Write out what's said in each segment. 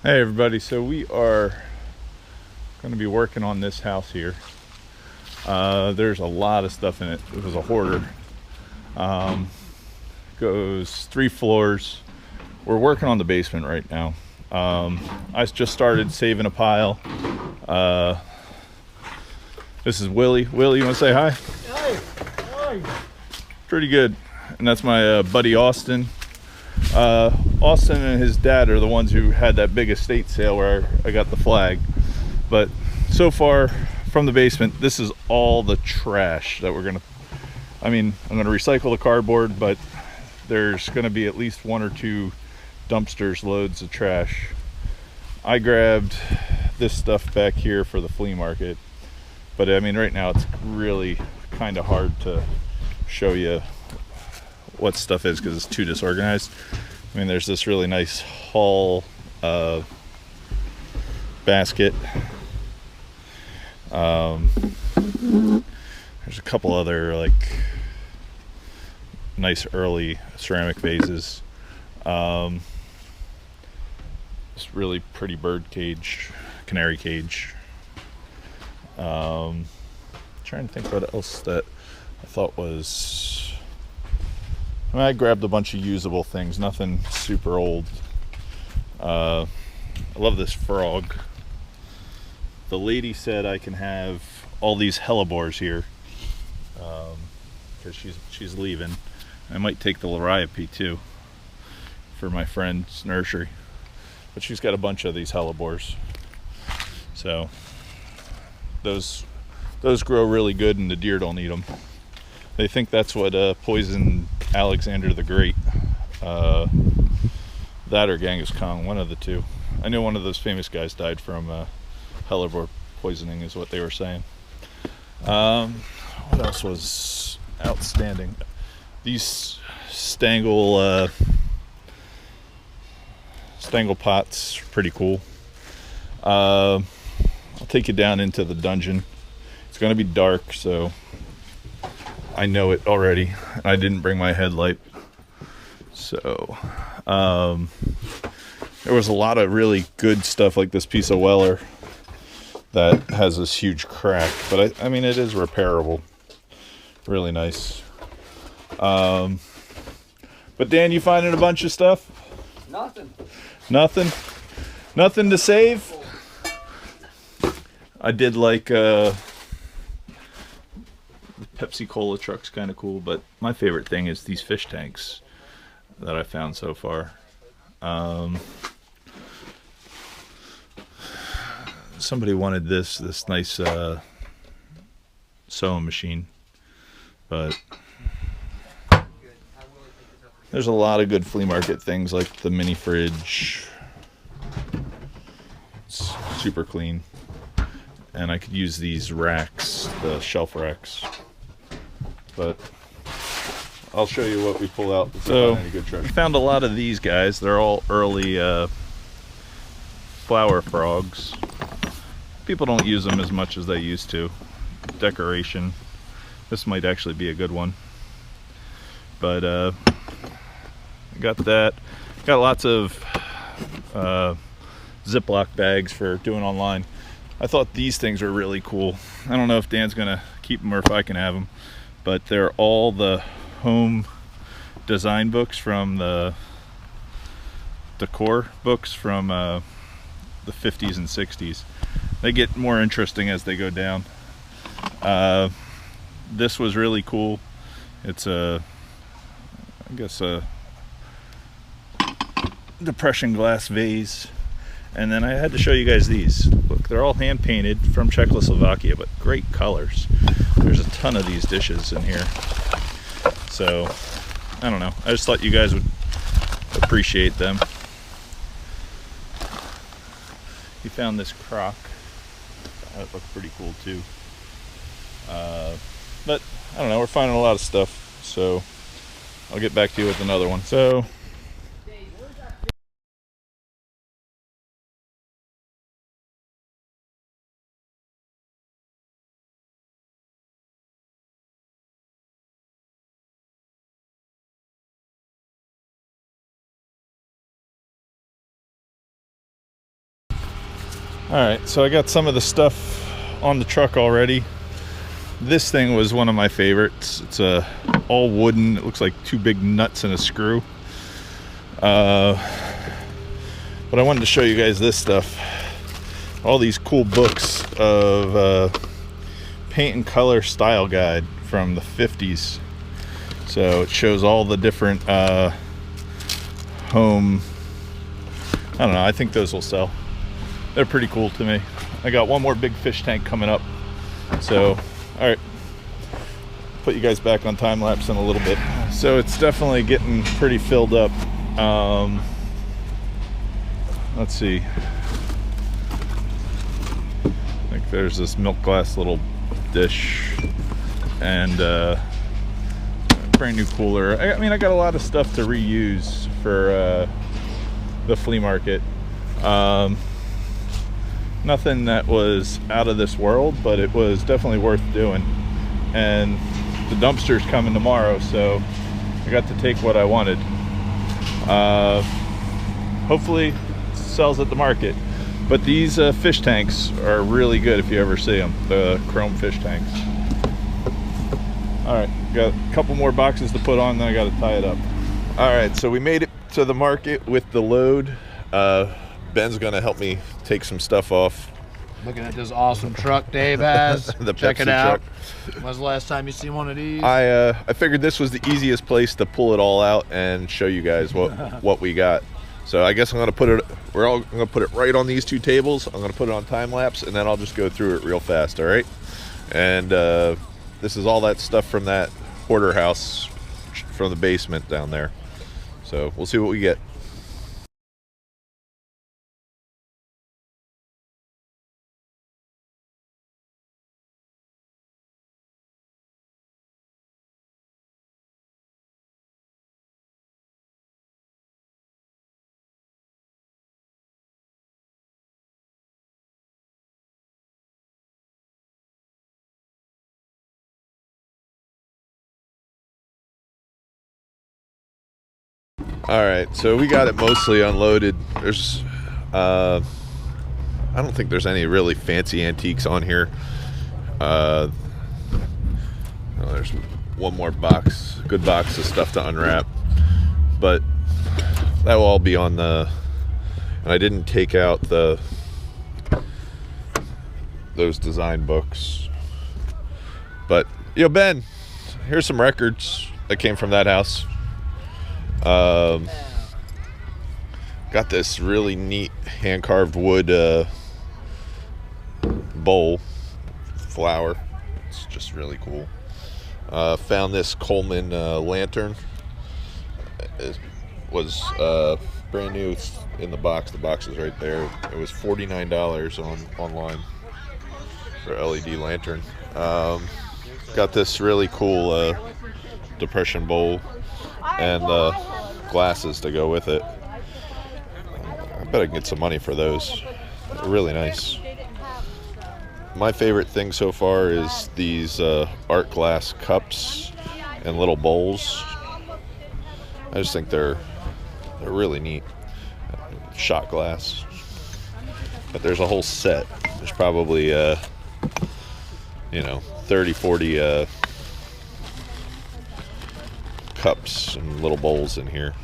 Hey everybody, so we are going to be working on this house here. There's a lot of stuff in it. It was a hoarder. Goes 3 floors. We're working on the basement right now. I just started saving a pile. This is Willie. Willie, you want to say hi? Hey, hi. Pretty good. And that's my buddy Austin. Austin and his dad are the ones who had that big estate sale where I got the flag. But so far from the basement, this is all the trash that I'm gonna recycle the cardboard, but there's gonna be at least 1 or 2 dumpsters loads of trash. I grabbed this stuff back here for the flea market, but I mean right now it's really kind of hard to show you what stuff is because it's too disorganized. I mean, there's this really nice haul basket. There's a couple other like nice early ceramic vases. This really pretty bird cage, canary cage. Trying to think what else that I thought was. I grabbed a bunch of usable things, nothing super old. I love this frog. The lady said I can have all these hellebores here because she's leaving. I might take the liriope too for my friend's nursery, but she's got a bunch of these hellebores. So those grow really good, and the deer don't eat them. They think that's what poisoned Alexander the Great. That or Genghis Khan, one of the two. I know one of those famous guys died from hellebore poisoning, is what they were saying. What else was outstanding? These stangle pots, pretty cool. I'll take you down into the dungeon. It's going to be dark, so I know it already. I didn't bring my headlight. So there was a lot of really good stuff, like this piece of Weller that has this huge crack, but I mean it is repairable. Really nice. But Dan, you finding a bunch of stuff? Nothing to save? I did like the Pepsi Cola truck's kind of cool, but my favorite thing is these fish tanks that I found so far. Somebody wanted this nice sewing machine, but there's a lot of good flea market things like the mini fridge. It's super clean, and I could use these racks, the shelf racks, but I'll show you what we pull out. So any good treasure. We found a lot of these guys. They're all early flower frogs. People don't use them as much as they used to. Decoration. This might actually be a good one. But I got that. Got lots of Ziploc bags for doing online. I thought these things were really cool. I don't know if Dan's gonna keep them or if I can have them, but they're all the home design books from the decor books from the 50s and 60s. They get more interesting as they go down. This was really cool. It's I guess a depression glass vase. And then I had to show you guys these. Look, they're all hand painted from Czechoslovakia, but great colors. There's a ton of these dishes in here. So, I don't know. I just thought you guys would appreciate them. You found this crock. That looked pretty cool too. But I don't know, we're finding a lot of stuff, so I'll get back to you with another one. So All right, so I got some of the stuff on the truck already. This thing was one of my favorites. It's all wooden. It looks like two big nuts and a screw. But I wanted to show you guys this stuff. All these cool books of paint and color style guide from the 50s. So it shows all the different home. I don't know, I think those will sell. They're pretty cool to me. I got one more big fish tank coming up. So, all right, put you guys back on time lapse in a little bit. So it's definitely getting pretty filled up. Let's see. I think there's this milk glass little dish and brand new cooler. I mean, I got a lot of stuff to reuse for the flea market. Nothing that was out of this world, but it was definitely worth doing. And the dumpster's coming tomorrow, so I got to take what I wanted. Hopefully it sells at the market. But these fish tanks are really good if you ever see them, the chrome fish tanks. All right, got a couple more boxes to put on, then I got to tie it up. All right, so we made it to the market with the load. Ben's gonna help me take some stuff off. Looking at this awesome truck Dave has. The Check Pepsi it out. truck. When's the last time you seen one of these? I figured this was the easiest place to pull it all out and show you guys what we got. So I guess I'm gonna put it. I'm gonna put it right on these two tables. I'm gonna put it on time lapse, and then I'll just go through it real fast. All right. And this is all that stuff from that hoarder house from the basement down there. So we'll see what we get. All right, so we got it mostly unloaded. There's, I don't think there's any really fancy antiques on here. Oh, there's one more box, good box of stuff to unwrap. But that will all be on the, and I didn't take out those design books. But, yo, Ben, here's some records that came from that house. Got this really neat hand-carved wood bowl flower. It's just really cool. Found this Coleman lantern. It was brand new. It's in the box. The box is right there. It was $49 online for LED lantern. Got this really cool depression bowl and glasses to go with it. I bet I can get some money for those. They're really nice. My favorite thing so far is these art glass cups and little bowls. I just think they're really neat. Shot glass. But there's a whole set. There's probably 30, 40 cups and little bowls in here.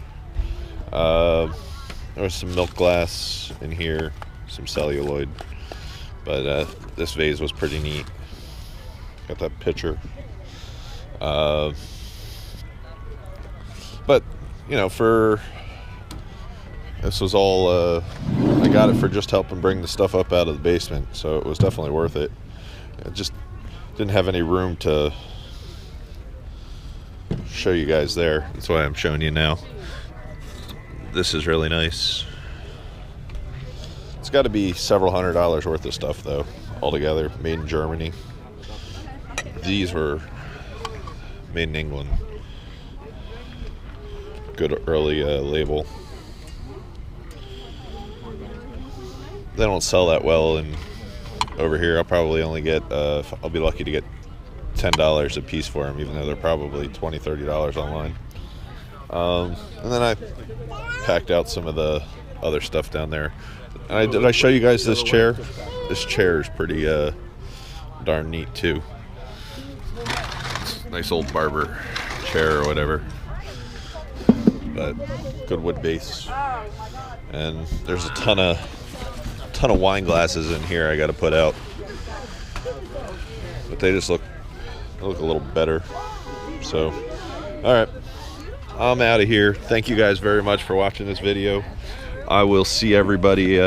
There was some milk glass in here, some celluloid, but this vase was pretty neat. Got that picture. But for this was all I got it for just helping bring the stuff up out of the basement, so it was definitely worth it. It just didn't have any room to show you guys there. That's why I'm showing you now. This is really nice. It's got to be several $100s worth of stuff though, altogether. Made in Germany. These were made in England. Good early label. They don't sell that well in over here. I'll probably only get I'll be lucky to get $10 a piece for them, even though they're probably $20, $30 online. And then I packed out some of the other stuff down there. And did I show you guys this chair? This chair is pretty darn neat too. It's a nice old barber chair or whatever. But good wood base. And there's a ton of wine glasses in here I got to put out. But they just look a little better. So, all right. I'm out of here. Thank you guys very much for watching this video. I will see everybody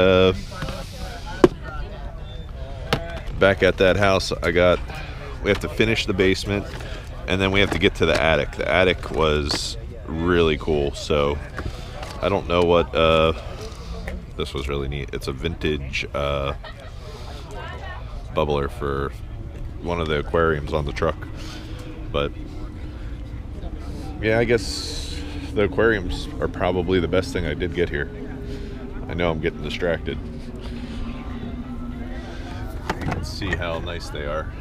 back at that house. We have to finish the basement, and then we have to get to the attic. The attic was really cool, so I don't know what this was really neat. It's a vintage bubbler for one of the aquariums on the truck. But yeah, I guess the aquariums are probably the best thing I did get here. I know I'm getting distracted. You can see how nice they are.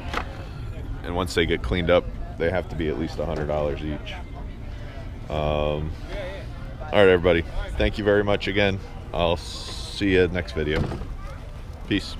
And once they get cleaned up, they have to be at least $100 each. All right, everybody. Thank you very much again. I'll see you next video. Peace.